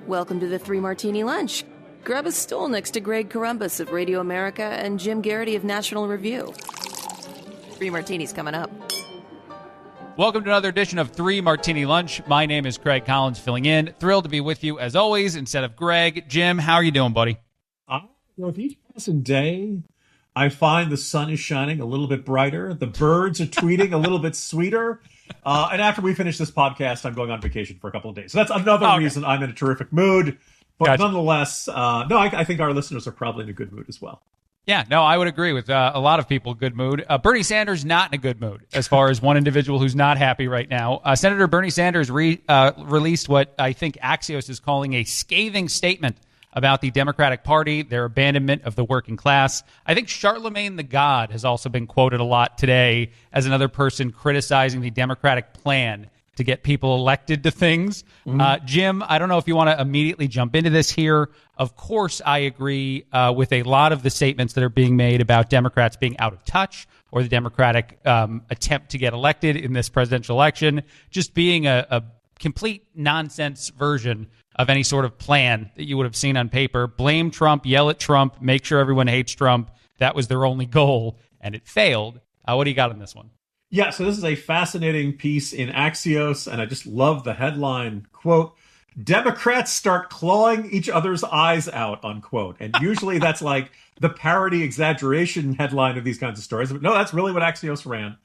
Welcome to the Three Martini Lunch. Grab a stool next to Greg Corombos of Radio America and Jim Geraghty of National Review. Three Martinis coming up. Welcome to another edition of Three Martini Lunch. My name is Craig Collins, filling in. Thrilled to be with you, as always, instead of Greg. Jim, how are you doing, buddy? With each passing day, I find the sun is shining a little bit brighter. The birds are tweeting a little bit sweeter. And after we finish this podcast, I'm going on vacation for a couple of days. So that's another reason I'm in a terrific mood. But nonetheless, I think our listeners are probably in a good mood as well. Yeah, no, I would agree with a lot of people. Good mood. Bernie Sanders not in a good mood as far as one individual who's not happy right now. Senator Bernie Sanders released what I think Axios is calling a scathing statement about the Democratic Party, their abandonment of the working class. I think Charlemagne the God has also been quoted a lot today as another person criticizing the Democratic plan to get people elected to things. Jim, I don't know if you want to immediately jump into this here. Of course, I agree with a lot of the statements that are being made about Democrats being out of touch or the Democratic attempt to get elected in this presidential election just being a complete nonsense version of any sort of plan that you would have seen on paper. Blame Trump, yell at Trump, make sure everyone hates Trump. That was their only goal, and it failed. What do you got on this one? Yeah, so this is a fascinating piece in Axios, and I just love the headline, quote, Democrats start clawing each other's eyes out, unquote. And usually that's like the parody exaggeration headline of these kinds of stories. But no, that's really what Axios ran.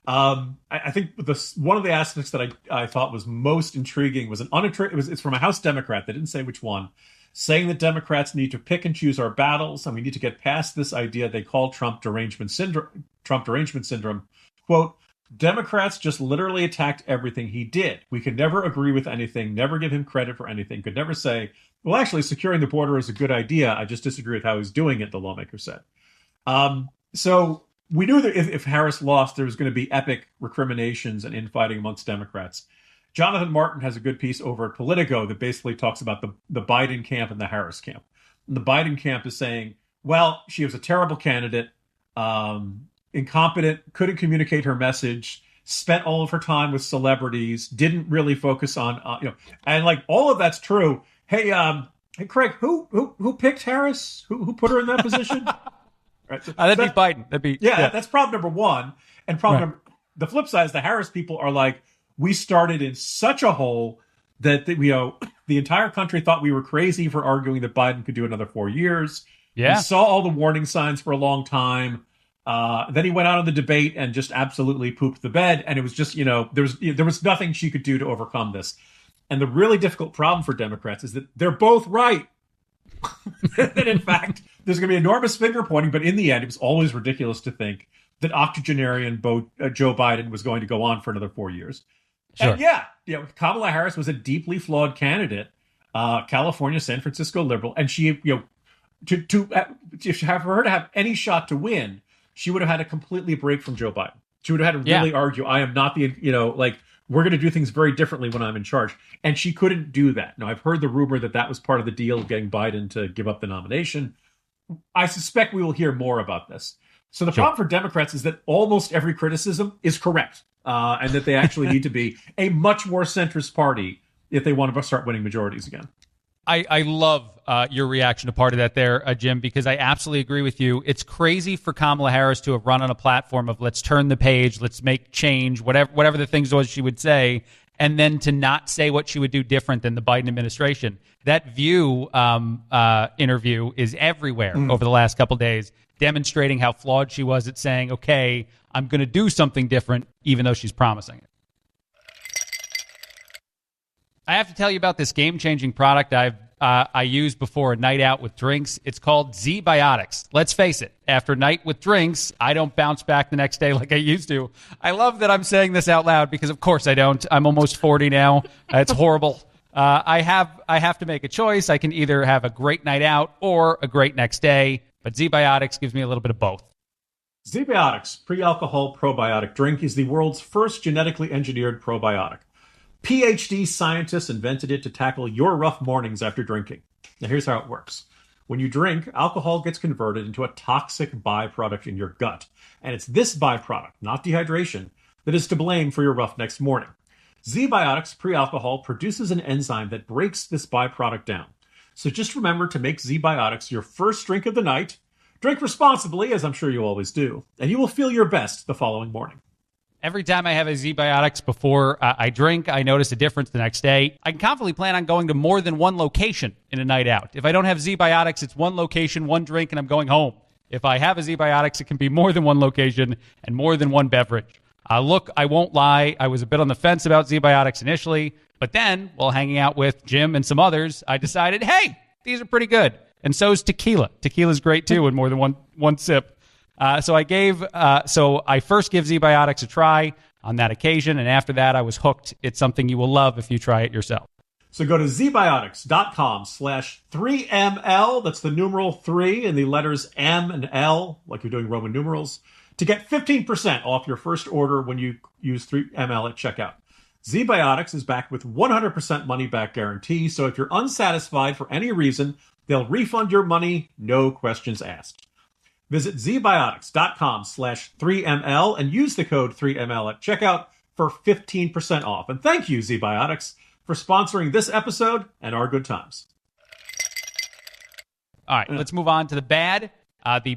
I think one of the aspects that I thought was most intriguing was it's from a House Democrat, they didn't say which one, saying that Democrats need to pick and choose our battles, and we need to get past this idea they call Trump derangement syndrome. Quote, Democrats just literally attacked everything he did. We could never agree with anything, never give him credit for anything, could never say, well, actually, securing the border is a good idea. I just disagree with how he's doing it, the lawmaker said. So we knew that if Harris lost, there was going to be epic recriminations and infighting amongst Democrats. Jonathan Martin has a good piece over at Politico that basically talks about the Biden camp and the Harris camp. And the Biden camp is saying, well, she was a terrible candidate, incompetent, couldn't communicate her message, spent all of her time with celebrities, didn't really focus on, and like all of that's true. Hey, Craig, who picked Harris? Who put her in that position? Right. So that'd be Biden. That's problem number one. And the flip side is the Harris people are like, we started in such a hole that the entire country thought we were crazy for arguing that Biden could do another 4 years. Yeah. We saw all the warning signs for a long time. Then he went out on the debate and just absolutely pooped the bed. And it was just, there was nothing she could do to overcome this. And the really difficult problem for Democrats is that they're both right. That in fact, there's going to be enormous finger pointing, but in the end, it was always ridiculous to think that octogenarian Joe Biden was going to go on for another 4 years. Sure. And Kamala Harris was a deeply flawed candidate, California, San Francisco liberal, and she, for her to have any shot to win, she would have had to completely break from Joe Biden. She would have had to really argue, I am not we're going to do things very differently when I'm in charge. And she couldn't do that. Now, I've heard the rumor that was part of the deal of getting Biden to give up the nomination. I suspect we will hear more about this. So the problem for Democrats is that almost every criticism is correct, and that they actually need to be a much more centrist party if they want to start winning majorities again. I love your reaction to part of that there, Jim, because I absolutely agree with you. It's crazy for Kamala Harris to have run on a platform of let's turn the page, let's make change, whatever the things was she would say, and then to not say what she would do different than the Biden administration. That View interview is everywhere over the last couple of days, demonstrating how flawed she was at saying, okay, I'm going to do something different, even though she's promising it. I have to tell you about this game-changing product I use before a night out with drinks. It's called Zbiotics. Let's face it, after a night with drinks, I don't bounce back the next day like I used to. I love that I'm saying this out loud because, of course, I don't. I'm almost 40 now. It's horrible. I have to make a choice. I can either have a great night out or a great next day, but Zbiotics gives me a little bit of both. Zbiotics, pre-alcohol probiotic drink, is the world's first genetically engineered probiotic. PhD scientists invented it to tackle your rough mornings after drinking. Now, here's how it works. When you drink, alcohol gets converted into a toxic byproduct in your gut. And it's this byproduct, not dehydration, that is to blame for your rough next morning. Zbiotics pre-alcohol produces an enzyme that breaks this byproduct down. So just remember to make Zbiotics your first drink of the night. Drink responsibly, as I'm sure you always do, and you will feel your best the following morning. Every time I have a Zbiotics before I drink, I notice a difference the next day. I can confidently plan on going to more than one location in a night out. If I don't have Zbiotics, it's one location, one drink, and I'm going home. If I have a Zbiotics, it can be more than one location and more than one beverage. Look, I won't lie. I was a bit on the fence about Zbiotics initially, but then, while hanging out with Jim and some others, I decided, hey, these are pretty good. And so is tequila. Tequila's great, too, in more than one sip. So I first give Zbiotics a try on that occasion, and after that, I was hooked. It's something you will love if you try it yourself. So go to zbiotics.com/3ml. That's the numeral 3 and the letters M and L, like you're doing Roman numerals, to get 15% off your first order when you use 3ml at checkout. Zbiotics is backed with 100% money-back guarantee, so if you're unsatisfied for any reason, they'll refund your money, no questions asked. Visit zbiotics.com/3ml and use the code 3ml at checkout for 15% off. And thank you, Zbiotics, for sponsoring this episode and our good times. All right, let's move on to the bad. The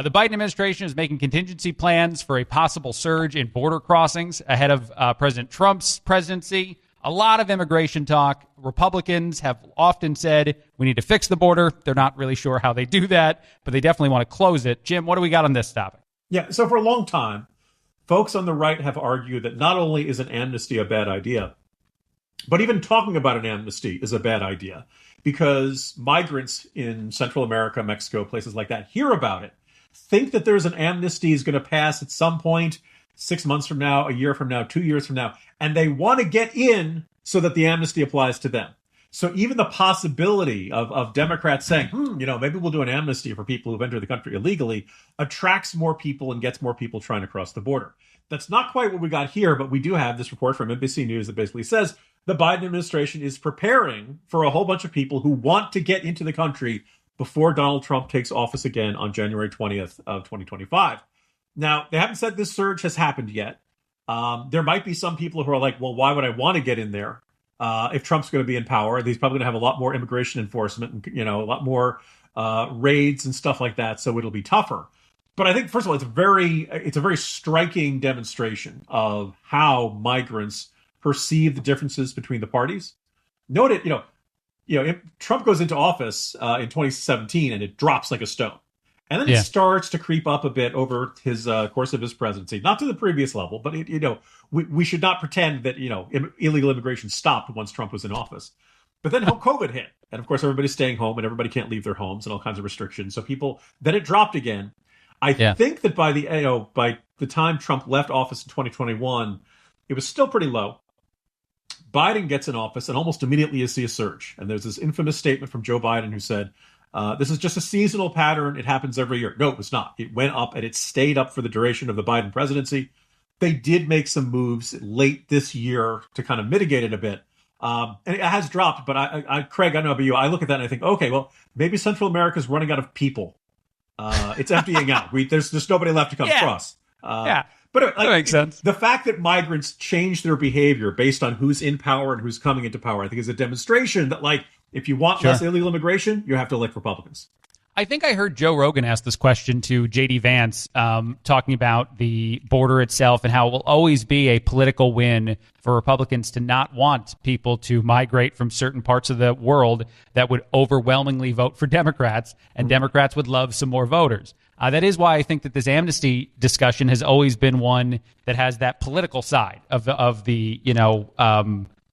Biden administration is making contingency plans for a possible surge in border crossings ahead of President Trump's presidency. A lot of immigration talk. Republicans have often said we need to fix the border. They're not really sure how they do that, but they definitely want to close it. Jim, what do we got on this topic? Yeah, so for a long time, folks on the right have argued that not only is an amnesty a bad idea, but even talking about an amnesty is a bad idea because migrants in Central America, Mexico, places like that hear about it, think that there's an amnesty is going to pass at some point 6 months from now, a year from now, 2 years from now, and they want to get in so that the amnesty applies to them. So even the possibility of Democrats saying, maybe we'll do an amnesty for people who've entered the country illegally attracts more people and gets more people trying to cross the border. That's not quite what we got here, but we do have this report from NBC News that basically says the Biden administration is preparing for a whole bunch of people who want to get into the country before Donald Trump takes office again on January 20th of 2025. Now, they haven't said this surge has happened yet. There might be some people who are like, well, why would I want to get in there if Trump's going to be in power? He's probably going to have a lot more immigration enforcement and, a lot more raids and stuff like that. So it'll be tougher. But I think, first of all, it's a very striking demonstration of how migrants perceive the differences between the parties. Note it, Trump goes into office in 2017 and it drops like a stone. And then it starts to creep up a bit over his course of his presidency, not to the previous level, but we should not pretend that illegal immigration stopped once Trump was in office. But then COVID hit, and of course everybody's staying home, and everybody can't leave their homes, and all kinds of restrictions. So then it dropped again. I think that by the time Trump left office in 2021, it was still pretty low. Biden gets in office, and almost immediately you see a surge. And there's this infamous statement from Joe Biden who said, this is just a seasonal pattern. It happens every year. No, it was not. It went up and it stayed up for the duration of the Biden presidency. They did make some moves late this year to kind of mitigate it a bit. And it has dropped. But Craig, I don't know about you. I look at that and I think, okay, well, maybe Central America is running out of people. It's emptying out. There's nobody left to come across. But that makes sense. The fact that migrants change their behavior based on who's in power and who's coming into power, I think is a demonstration that, if you want less illegal immigration, you have to elect Republicans. I think I heard Joe Rogan ask this question to J.D. Vance, talking about the border itself and how it will always be a political win for Republicans to not want people to migrate from certain parts of the world that would overwhelmingly vote for Democrats, and Democrats would love some more voters. That is why I think that this amnesty discussion has always been one that has that political side of the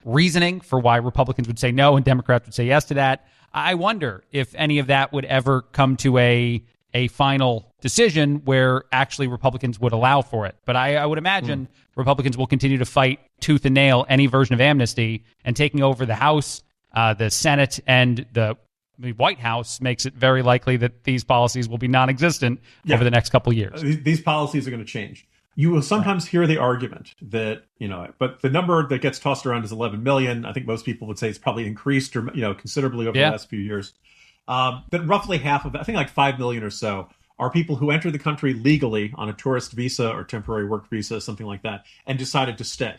reasoning for why Republicans would say no and Democrats would say yes to that. I wonder if any of that would ever come to a final decision where actually Republicans would allow for it. But I would imagine Republicans will continue to fight tooth and nail any version of amnesty, and taking over the House, the Senate, and the White House makes it very likely that these policies will be non-existent over the next couple of years. These policies are going to change. You will sometimes hear the argument that, but the number that gets tossed around is 11 million. I think most people would say it's probably increased considerably over the last few years. But roughly half of it, I think like 5 million or so, are people who enter the country legally on a tourist visa or temporary work visa, something like that, and decided to stay.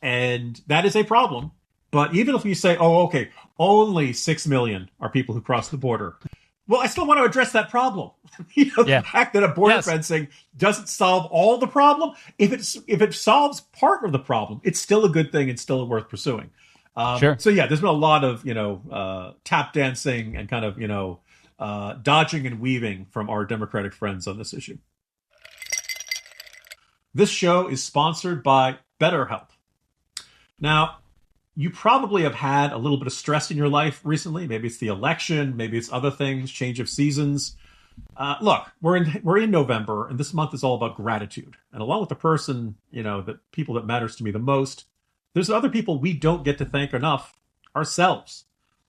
And that is a problem. But even if you say, oh, okay, only 6 million are people who cross the border. Well, I still want to address that problem. The fact that a border fencing doesn't solve all the problem. If it solves part of the problem, it's still a good thing and still worth pursuing. Sure. So yeah, there's been a lot of, tap dancing and kind of, dodging and weaving from our Democratic friends on this issue. This show is sponsored by BetterHelp. Now, you probably have had a little bit of stress in your life recently. Maybe it's the election, maybe it's other things, change of seasons. Look, we're in November, and this month is all about gratitude. And along with the person, the people that matters to me the most, there's other people we don't get to thank enough, ourselves.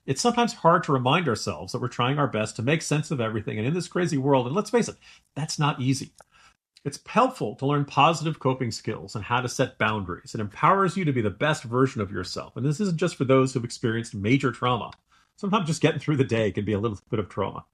It's sometimes hard to remind ourselves that we're trying our best to make sense of everything. And in this crazy world, and let's face it, that's not easy. It's helpful to learn positive coping skills and how to set boundaries. It empowers you to be the best version of yourself. And this isn't just for those who've experienced major trauma. Sometimes just getting through the day can be a little bit of trauma.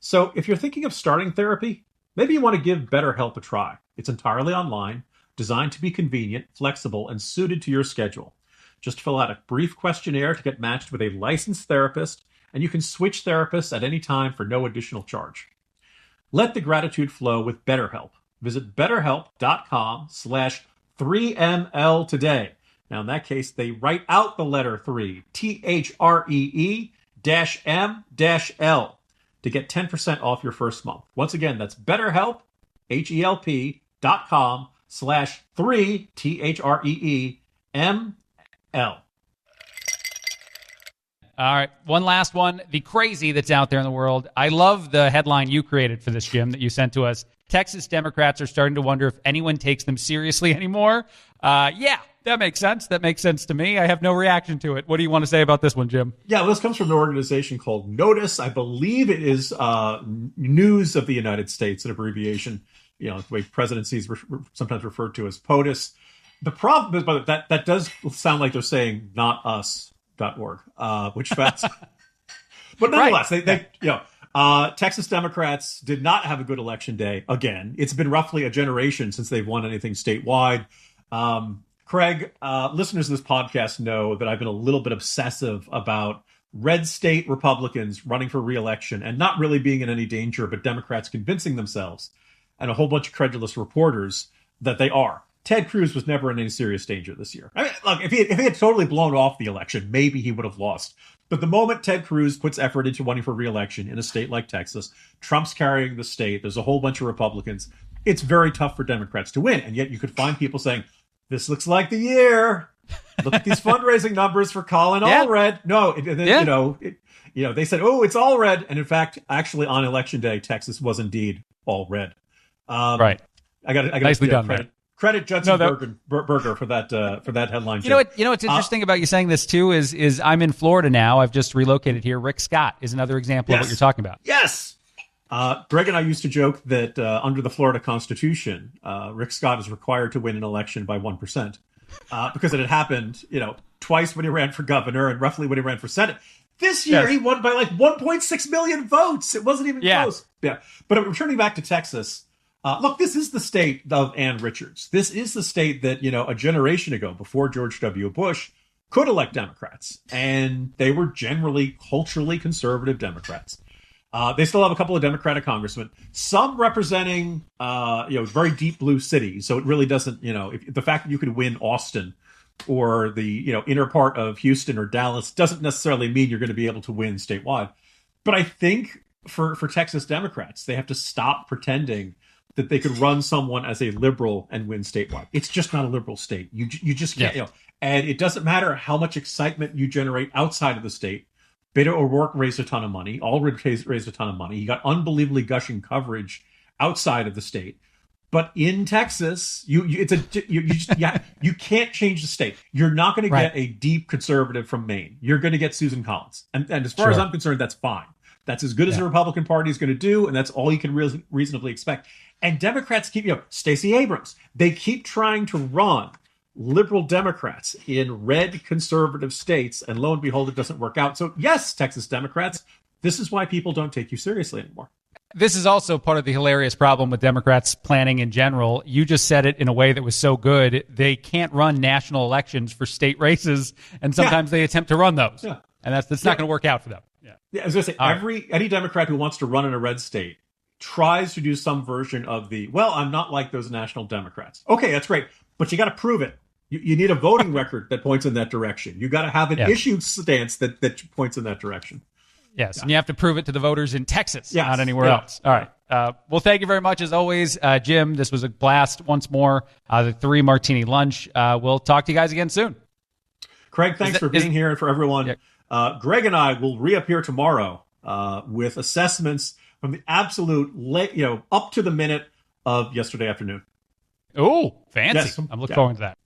So if you're thinking of starting therapy, maybe you want to give BetterHelp a try. It's entirely online, designed to be convenient, flexible, and suited to your schedule. Just fill out a brief questionnaire to get matched with a licensed therapist, and you can switch therapists at any time for no additional charge. Let the gratitude flow with BetterHelp. Visit BetterHelp.com/3ML today. Now, in that case, they write out the letter 3, THREE-M-L, to get 10% off your first month. Once again, that's BetterHelp, HELP.com/3, THREE-M-L. All right, one last one. The crazy that's out there in the world. I love the headline you created for this, Jim, that you sent to us. Texas Democrats are starting to wonder if anyone takes them seriously anymore. Yeah, that makes sense. That makes sense to me. I have no reaction to it. What do you want to say about this one, Jim? Yeah, well, this comes from an organization called Notice. I believe it is News of the United States, an abbreviation. The way presidency is sometimes referred to as POTUS. The problem is, that does sound like they're saying not us.org, which that's. But nonetheless, they Texas Democrats did not have a good election day again. It's been roughly a generation since they've won anything statewide. Craig, listeners of this podcast know that I've been a little bit obsessive about red state Republicans running for re-election and not really being in any danger, but Democrats convincing themselves and a whole bunch of credulous reporters that they are. Ted Cruz was never in any serious danger this year. I mean, look, if he had totally blown off the election, maybe he would have lost. But the moment Ted Cruz puts effort into running for re-election in a state like Texas, Trump's carrying the state, there's a whole bunch of Republicans, it's very tough for Democrats to win. And yet you could find people saying, this looks like the year. Look at these fundraising numbers for Colin Allred. No, they said, oh, it's all red. And in fact, actually on election day, Texas was indeed all red. Right. I got nicely done, credit. Credit Judson Berger for that headline. You know what's interesting about you saying this too is I'm in Florida now. I've just relocated here. Rick Scott is another example of what you're talking about. Yes. Greg and I used to joke that under the Florida Constitution, Rick Scott is required to win an election by 1% because it had happened, twice when he ran for governor and roughly when he ran for Senate. This year he won by like 1.6 million votes. It wasn't even close. Yeah. But returning back to Texas. Look, this is the state of Ann Richards. This is the state that, a generation ago, before George W. Bush, could elect Democrats. And they were generally culturally conservative Democrats. They still have a couple of Democratic congressmen, some representing, very deep blue cities. So it really doesn't, the fact that you could win Austin or the, inner part of Houston or Dallas doesn't necessarily mean you're going to be able to win statewide. But I think for Texas Democrats, they have to stop pretending that they could run someone as a liberal and win statewide. It's just not a liberal state. You just can't, and it doesn't matter how much excitement you generate outside of the state. Beto O'Rourke raised a ton of money. Allred raised a ton of money. He got unbelievably gushing coverage outside of the state. But in Texas, you can't change the state. You're not going to get a deep conservative from Maine. You're going to get Susan Collins. And as far as I'm concerned, that's fine. That's as good as the Republican Party is going to do, and that's all you can reasonably expect. And Democrats keep, Stacey Abrams, they keep trying to run liberal Democrats in red conservative states, and lo and behold, it doesn't work out. So yes, Texas Democrats, this is why people don't take you seriously anymore. This is also part of the hilarious problem with Democrats planning in general. You just said it in a way that was so good. They can't run national elections for state races, and sometimes they attempt to run those. Yeah. And that's not going to work out for them. Yeah, I was going to say, any Democrat who wants to run in a red state tries to do some version of I'm not like those national Democrats. Okay, that's great. But you got to prove it. You need a voting record that points in that direction. You got to have an issue stance that points in that direction. Yes, and you have to prove it to the voters in Texas, not anywhere else. All right. Well, thank you very much, as always, Jim. This was a blast once more. The Three Martini Lunch. We'll talk to you guys again soon. Craig, thanks for being here, and for everyone. Yeah. Greg and I will reappear tomorrow with assessments from the absolute up to the minute of yesterday afternoon. Oh, fancy. Yes. I'm looking forward to that.